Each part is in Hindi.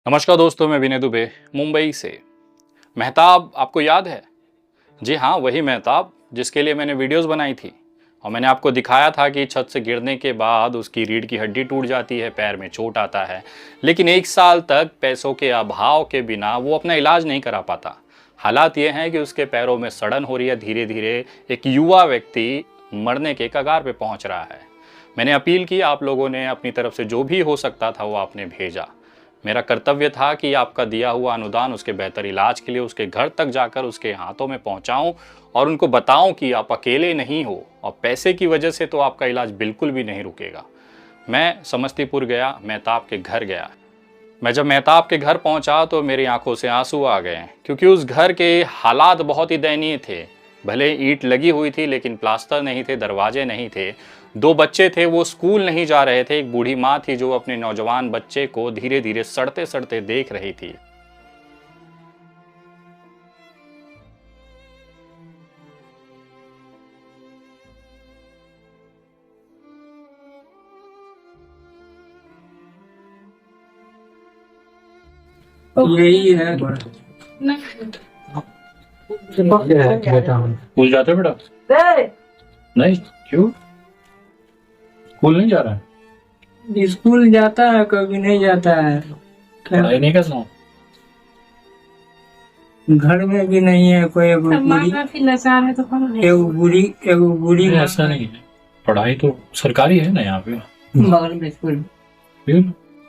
नमस्कार दोस्तों, मैं विनय दुबे मुंबई से। मेहताब आपको याद है? जी हाँ, वही मेहताब जिसके लिए मैंने वीडियोस बनाई थी और मैंने आपको दिखाया था कि छत से गिरने के बाद उसकी रीढ़ की हड्डी टूट जाती है, पैर में चोट आता है, लेकिन 1 साल तक पैसों के अभाव के बिना वो अपना इलाज नहीं करा पाता। हालात ये हैं कि उसके पैरों में सड़न हो रही है। धीरे धीरे एक युवा व्यक्ति मरने के कगार पे पहुंच रहा है। मैंने अपील की, आप लोगों ने अपनी तरफ से जो भी हो सकता था वो आपने भेजा। मेरा कर्तव्य था कि आपका दिया हुआ अनुदान उसके बेहतर इलाज के लिए उसके घर तक जाकर उसके हाथों में पहुंचाऊं और उनको बताऊं कि आप अकेले नहीं हो और पैसे की वजह से तो आपका इलाज बिल्कुल भी नहीं रुकेगा। मैं समस्तीपुर गया, मेहताब के घर गया। मैं जब मेहताब के घर पहुंचा तो मेरी आंखों से आंसू आ गए, क्योंकि उस घर के हालात बहुत ही दयनीय थे। भले ईंट लगी हुई थी लेकिन प्लास्टर नहीं थे, दरवाजे नहीं थे। 2 बच्चे थे, वो स्कूल नहीं जा रहे थे। एक बूढ़ी माँ थी जो अपने नौजवान बच्चे को धीरे धीरे सड़ते सड़ते देख रही थी। यही है। स्कूल जाते हो बेटा? नहीं, क्यों? स्कूल नहीं जा रहा है? स्कूल जाता है, कभी नहीं जाता है। पढ़ाई नहीं करता हूँ। घर में भी नहीं है कोई। एगो बूढ़ी नहीं, ऐसा नहीं है। पढ़ाई तो सरकारी है ना यहाँ पे। बगल में स्कूल क्यों?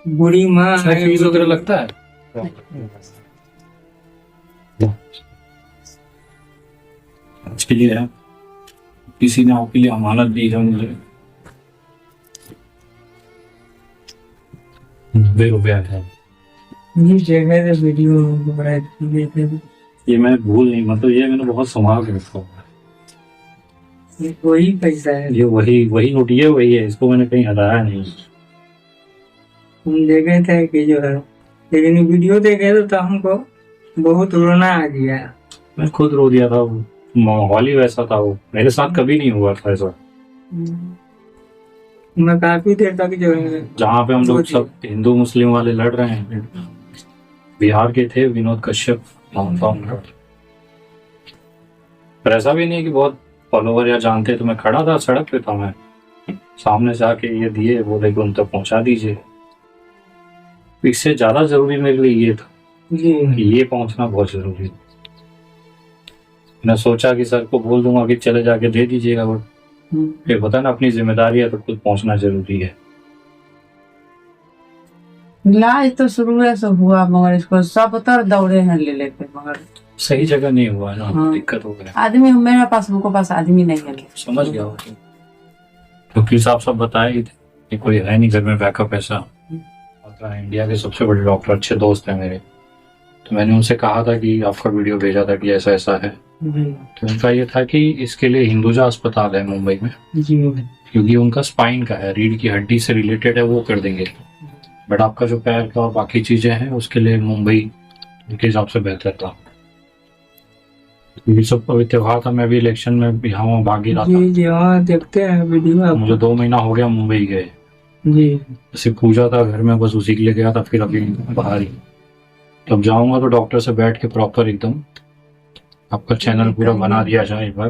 बूढ़ी माँ इसमें फीस वगैरह लगता है? इसके लिए है, किसी ने आपके लिए अमानत दी है मुझे। 90 रुपया है। इस जगह से वीडियो बनाए थे। ये मैं भूल नहीं, मतलब ये मैंने बहुत संभाल के रखा हुआ है। वही पैसा है। ये वही नोट, ये वही है, इसको मैंने कहीं हटाया नहीं। हम देखे थे कि जो है, लेकिन वीडियो देखे तो हमको बहुत रोना आ गया। मैं खुद रो दिया था, माहौल ही वैसा था। वो मेरे साथ कभी नहीं हुआ था ऐसा। मैं काफी देर तक जो है, जहाँ पे हम लोग सब हिंदू मुस्लिम वाले लड़ रहे हैं, बिहार के थे, विनोद कश्यप नाम था उनका। पर ऐसा भी नहीं कि बहुत फॉलोवर या जानते, तो मैं खड़ा था, सड़क पे था, मैं सामने से आके ये दिए, बोले कि उन तक पहुंचा दीजिए। इससे ज्यादा जरूरी मेरे लिए ये था कि ये पहुंचना बहुत जरूरी है। मैं सोचा कि सर को बोल दूंगा कि चले जाके दे दीजिएगा, बट फिर पता ना, अपनी जिम्मेदारी है तो खुद पहुंचना जरूरी है। इलाज तो शुरू से हुआ, मगर इसको सब तर दौड़े हैं ले लेके, मगर सही जगह नहीं हुआ है ना। हाँ। दिक्कत हो गया। आदमी मेरे पास, उनको पास आदमी नहीं है। समझ गया। वकील साहब सब बताए ही थे कि कोई है नहीं घर में बैकअप ऐसा। इंडिया के सबसे बड़े डॉक्टर, अच्छे दोस्त हैं मेरे, तो मैंने उनसे कहा था कि आपका वीडियो भेजा था कि ऐसा ऐसा है। तो उनका ये था कि इसके लिए हिंदुजा अस्पताल है मुंबई में, क्योंकि उनका स्पाइन का है, रीढ़ की हड्डी से रिलेटेड है, वो कर देंगे। बट आपका जो पैर का और बाकी चीजें हैं उसके लिए मुंबई उनके हिसाब से बेहतर था। ये सब अभी त्योहार था, मैं भी इलेक्शन में यहाँ भागी रहा था। देखते हैं वीडियो। मुझे 2 महीना हो गया मुंबई गए जी। जैसे पूजा था घर में, बस उसी के लिए गया था। फिर अभी बाहर ही, तब जाऊंगा तो डॉक्टर से बैठ के प्रॉपर एकदम आपका चैनल पूरा बना दिया जाए एक बार।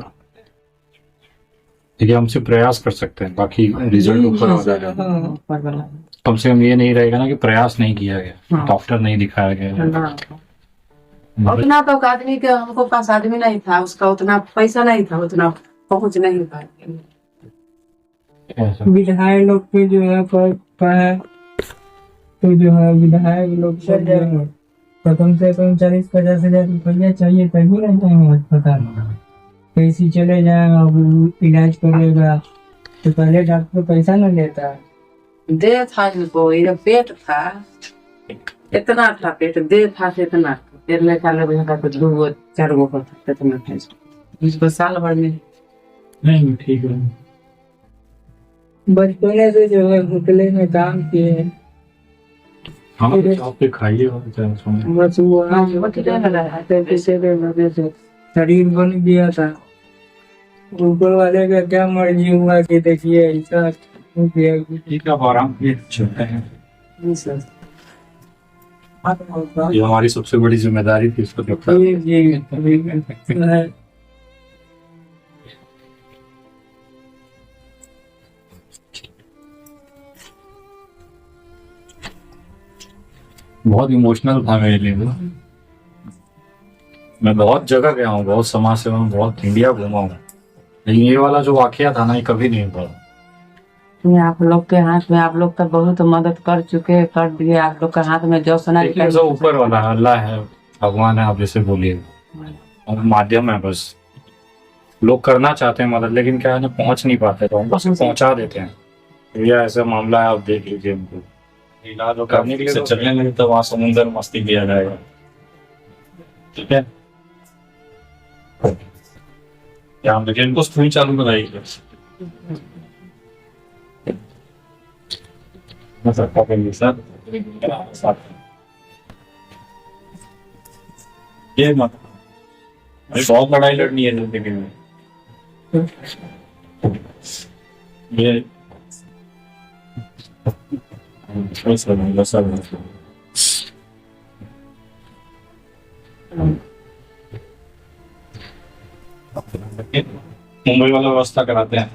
देखिए, हमसे प्रयास कर सकते हैं, बाकी रिजल्ट ऊपर आ जाएगा। कम से कम ये नहीं रहेगा ना कि प्रयास नहीं किया गया, डॉक्टर नहीं दिखाया गया। उतना तो आदमी के, हमको पास आदमी नहीं था, उसका उतना पैसा नहीं था, उतना पहुंच नहीं पाए। विधायक लोग पे जो है तो जो है विधायक लोग तो कम से कम 40-50 हजार रुपया चाहिए, तभी ना जाएंगे अस्पताल। कैसे चले जाएगा, इलाज करेगा तो पहले डॉक्टर पैसा न लेता। दे था इनको, ये पेट था, इतना था पेट, दे था इतना, पेट में खा ले तो 2-4 गो होता, इतना था इसको साल भर में। नहीं, ठीक है। बचपने से जो है होटले में काम किए। हाँ, आप पे खाइए बस वो शरीर बन गया था। ऊपर वाले का क्या मर्जी हुआ कि देखिए ऐसा ठीक है, आप आराम से चलते हैं। ये हमारी सबसे बड़ी जिम्मेदारी थी इसको देखना। बहुत इमोशनल था मेरे लिए वो। मैं बहुत जगह गया हूँ, बहुत समाज सेवा में, बहुत इंडिया घूमा हूँ, लेकिन ये वाला जो वाकया था ना, ये कभी नहीं हुआ। ये आप लोग के हाथ में, आप लोग तो बहुत मदद कर चुके, कर दिए। आप लोग के हाथ में जो सुना देखिए सब ऊपर वाला है, अल्लाह है, भगवान है, आप जैसे बोलिए, और माध्यम है बस। लोग करना चाहते हैं मदद, लेकिन क्या है ना, पहुंच नहीं पाते, तो हम बस पहुंचा देते हैं। भैया ऐसा मामला है, आप देख लीजिए उनको इलाज करने के लिए चलने लगे तो वहाँ समुंदर मस्ती किया जाएगा। ठीक है, क्या हम देखिए इनको स्कूल चालू कराइए। सर ये मत, बहुत लड़ाई लड़नी है जिंदगी में। ये मुंबई वाला व्यवस्था कराते हैं,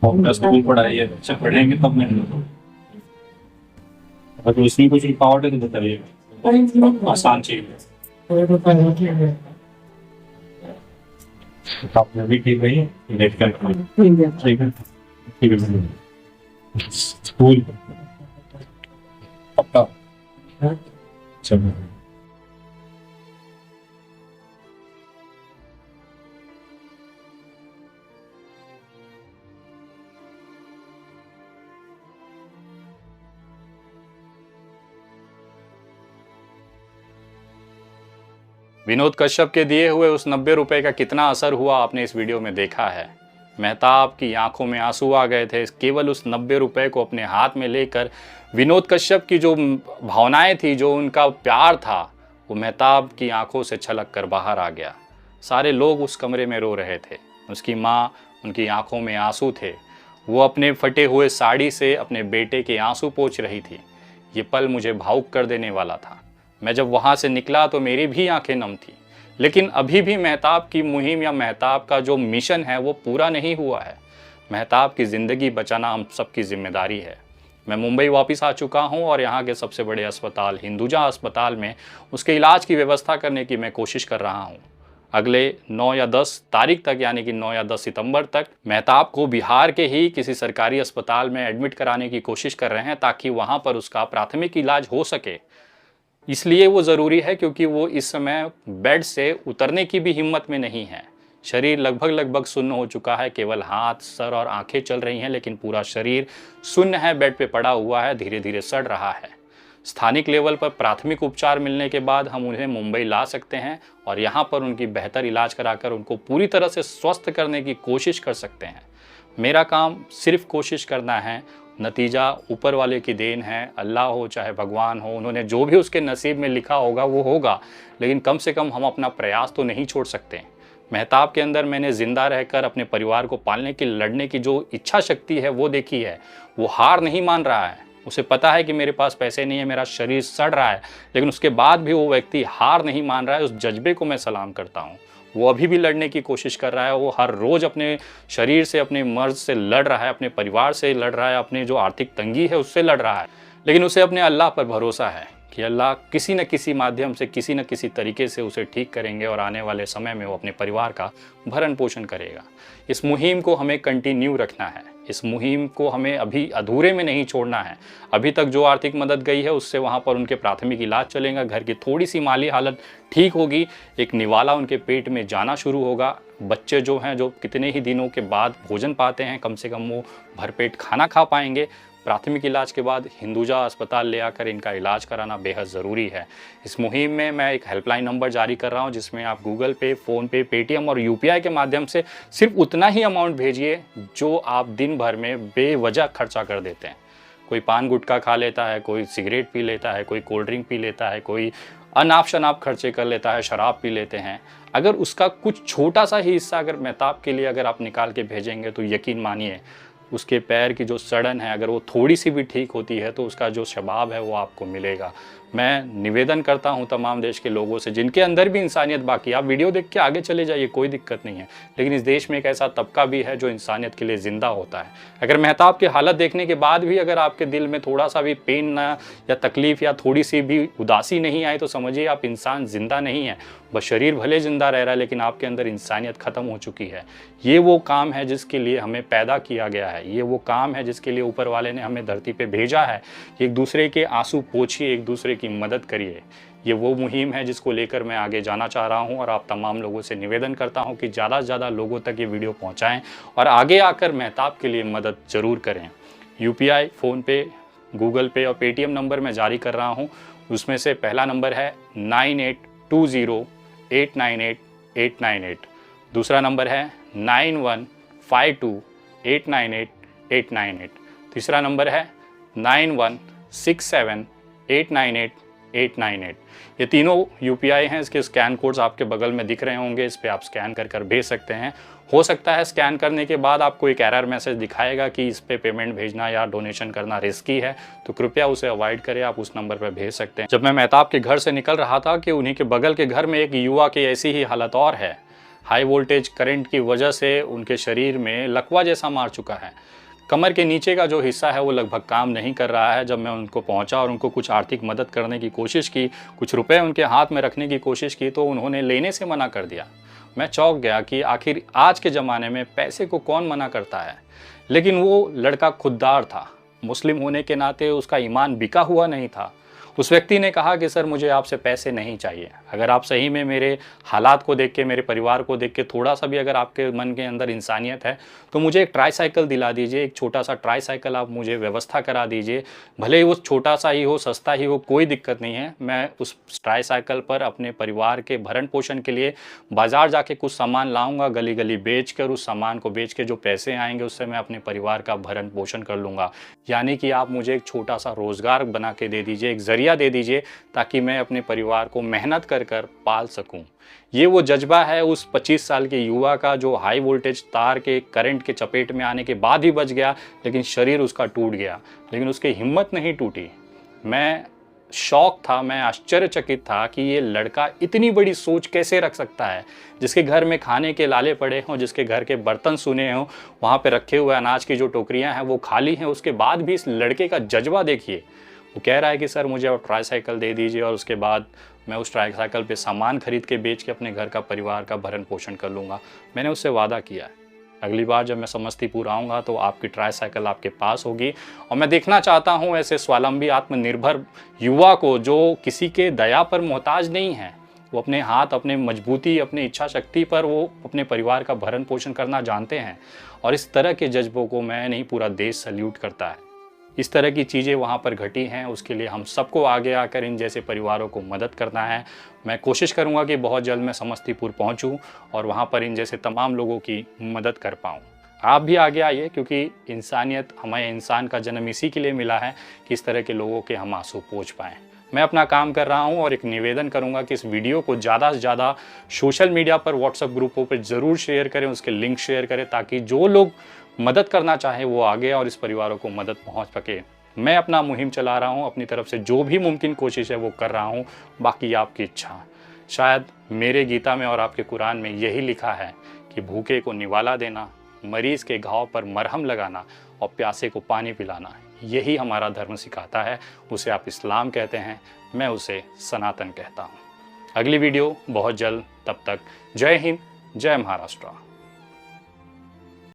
अपना स्कूल पढ़ाइए, बच्चे पढ़ेंगे तब नहीं। अगर इसमें कुछ रुकावट है तो बताइए, आसान चीज है। आपने भी ठीक है, लेट कर ठीक है, ठीक है। स्कूल पक्का चलो। विनोद कश्यप के दिए हुए उस 90 रुपए का कितना असर हुआ आपने इस वीडियो में देखा है। मेहताब की आंखों में आंसू आ गए थे केवल उस 90 रुपए को अपने हाथ में लेकर। विनोद कश्यप की जो भावनाएं थी, जो उनका प्यार था, वो मेहताब की आंखों से छलक कर बाहर आ गया। सारे लोग उस कमरे में रो रहे थे। उसकी माँ, उनकी आंखों में आंसू थे। वो अपने फटे हुए साड़ी से अपने बेटे के आंसू पोंछ रही थी। ये पल मुझे भावुक कर देने वाला था। मैं जब वहाँ से निकला तो मेरी भी आंखें नम थी। लेकिन अभी भी मेहताब की मुहिम या मेहताब का जो मिशन है वो पूरा नहीं हुआ है। मेहताब की ज़िंदगी बचाना हम सबकी जिम्मेदारी है। मैं मुंबई वापस आ चुका हूँ और यहाँ के सबसे बड़े अस्पताल हिंदुजा अस्पताल में उसके इलाज की व्यवस्था करने की मैं कोशिश कर रहा हूँ। अगले 9 या 10 तारीख तक, यानी कि 9 या 10 सितंबर तक मेहताब को बिहार के ही किसी सरकारी अस्पताल में एडमिट कराने की कोशिश कर रहे हैं, ताकि वहाँ पर उसका प्राथमिक इलाज हो सके। इसलिए वो ज़रूरी है क्योंकि वो इस समय बेड से उतरने की भी हिम्मत में नहीं है। शरीर लगभग सुन्न हो चुका है, केवल हाथ, सर और आंखें चल रही हैं, लेकिन पूरा शरीर सुन्न है, बेड पे पड़ा हुआ है, धीरे धीरे सड़ रहा है। स्थानिक लेवल पर प्राथमिक उपचार मिलने के बाद हम उन्हें मुंबई ला सकते हैं और यहाँ पर उनकी बेहतर इलाज कराकर उनको पूरी तरह से स्वस्थ करने की कोशिश कर सकते हैं। मेरा काम सिर्फ कोशिश करना है, नतीजा ऊपर वाले की देन है। अल्लाह हो चाहे भगवान हो, उन्होंने जो भी उसके नसीब में लिखा होगा वो होगा, लेकिन कम से कम हम अपना प्रयास तो नहीं छोड़ सकते। मेहताब के अंदर मैंने ज़िंदा रहकर अपने परिवार को पालने की, लड़ने की जो इच्छा शक्ति है वो देखी है। वो हार नहीं मान रहा है। उसे पता है कि मेरे पास पैसे नहीं है, मेरा शरीर सड़ रहा है, लेकिन उसके बाद भी वो व्यक्ति हार नहीं मान रहा है। उस जज्बे को मैं सलाम करता हूँ। वो अभी भी लड़ने की कोशिश कर रहा है। वो हर रोज़ अपने शरीर से, अपने मर्ज से लड़ रहा है, अपने परिवार से लड़ रहा है, अपने जो आर्थिक तंगी है उससे लड़ रहा है। लेकिन उसे अपने अल्लाह पर भरोसा है कि अल्लाह किसी न किसी माध्यम से, किसी न किसी तरीके से उसे ठीक करेंगे और आने वाले समय में वो अपने परिवार का भरण पोषण करेगा। इस मुहिम को हमें कंटिन्यू रखना है। इस मुहिम को हमें अभी अधूरे में नहीं छोड़ना है। अभी तक जो आर्थिक मदद गई है उससे वहाँ पर उनके प्राथमिक इलाज चलेगा, घर की थोड़ी सी माली हालत ठीक होगी, एक निवाला उनके पेट में जाना शुरू होगा। बच्चे जो हैं, जो कितने ही दिनों के बाद भोजन पाते हैं, कम से कम वो भरपेट खाना खा पाएंगे। प्राथमिक इलाज के बाद हिंदुजा अस्पताल ले आकर इनका इलाज कराना बेहद ज़रूरी है। इस मुहिम में मैं एक हेल्पलाइन नंबर जारी कर रहा हूं, जिसमें आप गूगल पे, फ़ोनपे, पेटीएम और यूपीआई के माध्यम से सिर्फ उतना ही अमाउंट भेजिए जो आप दिन भर में बेवजह खर्चा कर देते हैं। कोई पान गुटखा खा लेता है, कोई सिगरेट पी लेता है, कोई कोल्ड ड्रिंक पी लेता है, कोई अनाप शनाप खर्चे कर लेता है, शराब पी लेते हैं। अगर उसका कुछ छोटा सा ही हिस्सा अगर मेहताब के लिए अगर आप निकाल के भेजेंगे तो यकीन मानिए उसके पैर की जो सड़न है अगर वो थोड़ी सी भी ठीक होती है तो उसका जो शबाब है वो आपको मिलेगा। मैं निवेदन करता हूं तमाम देश के लोगों से जिनके अंदर भी इंसानियत बाकी है, आप वीडियो देख के आगे चले जाइए, कोई दिक्कत नहीं है, लेकिन इस देश में एक ऐसा तबका भी है जो इंसानियत के लिए ज़िंदा होता है। अगर मेहताब की हालत देखने के बाद भी अगर आपके दिल में थोड़ा सा भी पेन ना या तकलीफ़ या थोड़ी सी भी उदासी नहीं आई तो समझिए आप इंसान ज़िंदा नहीं है। बस शरीर भले ज़िंदा रह रहा है लेकिन आपके अंदर इंसानियत ख़त्म हो चुकी है। ये वो काम है जिसके लिए हमें पैदा किया गया है, ये वो काम है जिसके लिए ऊपर वाले ने हमें धरती पे भेजा है। एक दूसरे के आंसू पोंछिए, एक दूसरे की मदद करिए। ये वो मुहिम है जिसको लेकर मैं आगे जाना चाह रहा हूँ और आप तमाम लोगों से निवेदन करता हूँ कि ज़्यादा से ज़्यादा लोगों तक ये वीडियो पहुँचाएँ और आगे आकर मेहताब के लिए मदद ज़रूर करें। UPI, फ़ोनपे, गूगल पे और पेटीएम नंबर मैं जारी कर रहा हूँ। उसमें से पहला नंबर है 9820898898, दूसरा नंबर है 9152898898, तीसरा नंबर है 9167898898। ये तीनों UPI हैं। इसके स्कैन कोड्स आपके बगल में दिख रहे होंगे, इस पर आप स्कैन कर भेज सकते हैं। हो सकता है स्कैन करने के बाद आपको एक एरर मैसेज दिखाएगा कि इस पे पेमेंट भेजना या डोनेशन करना रिस्की है, तो कृपया उसे अवॉइड करें, आप उस नंबर पर भेज सकते हैं। जब मैं मेहताब के घर से निकल रहा था कि उन्हीं के बगल के घर में एक युवा की ऐसी ही हालत और है। हाई वोल्टेज करंट की वजह से उनके शरीर में लकवा जैसा मार चुका है। कमर के नीचे का जो हिस्सा है वो लगभग काम नहीं कर रहा है। जब मैं उनको पहुंचा और उनको कुछ आर्थिक मदद करने की कोशिश की, कुछ रुपए उनके हाथ में रखने की कोशिश की तो उन्होंने लेने से मना कर दिया। मैं चौंक गया कि आखिर आज के ज़माने में पैसे को कौन मना करता है। लेकिन वो लड़का खुददार था, मुस्लिम होने के नाते उसका ईमान बिका हुआ नहीं था। उस व्यक्ति ने कहा कि सर मुझे आपसे पैसे नहीं चाहिए, अगर आप सही में मेरे हालात को देख के, मेरे परिवार को देख के थोड़ा सा भी अगर आपके मन के अंदर इंसानियत है तो मुझे एक ट्राईसाइकिल दिला दीजिए, एक छोटा सा ट्राईसाइकिल आप मुझे व्यवस्था करा दीजिए। भले ही वो छोटा सा ही हो, सस्ता ही हो, कोई दिक्कत नहीं है। मैं उस ट्राईसाइकिल पर अपने परिवार के भरण पोषण के लिए बाज़ार जाके कुछ सामान लाऊंगा, गली गली बेच कर, उस सामान को बेच के जो पैसे आएंगे उससे मैं अपने परिवार का भरण पोषण कर लूँगा। यानी कि आप मुझे एक छोटा सा रोज़गार बना के दे दीजिए, एक ज़रिया दे दीजिए ताकि मैं अपने परिवार को मेहनत कर पाल सकूं। ये वो जज्बा है उस 25 साल के युवा का जो हाई वोल्टेज तार के करंट के चपेट में आने के बाद ही बच गया, लेकिन शरीर उसका टूट गया, लेकिन उसकी हिम्मत नहीं टूटी। मैं शौक था, मैं आश्चर्यचकित था कि ये लड़का इतनी बड़ी सोच कैसे रख सकता है। जिसके घर में खाने के लाले पड़े हों, जिसके घर के बर्तन सुने हों, वहाँ पे रखे हुए अनाज की जो टोकरियाँ हैं वो खाली हैं, उसके बाद भी इस लड़के का जज्बा देखिए। वो कह रहा है कि सर मुझे आप ट्राईसाइकिल दे दीजिए और उसके बाद मैं उस ट्राईसाइकिल पे सामान खरीद के बेच के अपने घर का, परिवार का भरण पोषण कर लूँगा। मैंने उससे वादा किया है अगली बार जब मैं समस्तीपुर आऊँगा तो आपकी ट्राईसाइकिल आपके पास होगी। और मैं देखना चाहता हूँ ऐसे स्वावलंबी आत्मनिर्भर युवा को जो किसी के दया पर मोहताज नहीं है, वो अपने हाथ, अपने मजबूती, अपने इच्छा शक्ति पर वो अपने परिवार का भरण पोषण करना जानते हैं। और इस तरह के जज्बों को मैं नहीं, पूरा देश सल्यूट करता है। इस तरह की चीज़ें वहाँ पर घटी हैं, उसके लिए हम सबको आगे आकर इन जैसे परिवारों को मदद करना है। मैं कोशिश करूँगा कि बहुत जल्द मैं समस्तीपुर पहुँचूँ और वहाँ पर इन जैसे तमाम लोगों की मदद कर पाऊँ। आप भी आगे आइए, क्योंकि इंसानियत, हमें इंसान का जन्म इसी के लिए मिला है कि इस तरह के लोगों के हम आंसू पोंछ पाएँ। मैं अपना काम कर रहा हूं और एक निवेदन करूंगा कि इस वीडियो को ज़्यादा से ज़्यादा सोशल मीडिया पर, व्हाट्सएप ग्रुपों पर ज़रूर शेयर करें, उसके लिंक शेयर करें ताकि जो लोग मदद करना चाहें वो आगे और इस परिवारों को मदद पहुंच सके। मैं अपना मुहिम चला रहा हूं, अपनी तरफ से जो भी मुमकिन कोशिश है वो कर रहा हूं, बाकी आपकी इच्छा। शायद मेरे गीता में और आपके कुरान में यही लिखा है कि भूखे को निवाला देना, मरीज़ के घाव पर मरहम लगाना और प्यासे को पानी पिलाना, यही हमारा धर्म सिखाता है। उसे आप इस्लाम कहते हैं, मैं उसे सनातन कहता हूँ। अगली वीडियो बहुत जल्द, तब तक जय हिंद, जय महाराष्ट्र।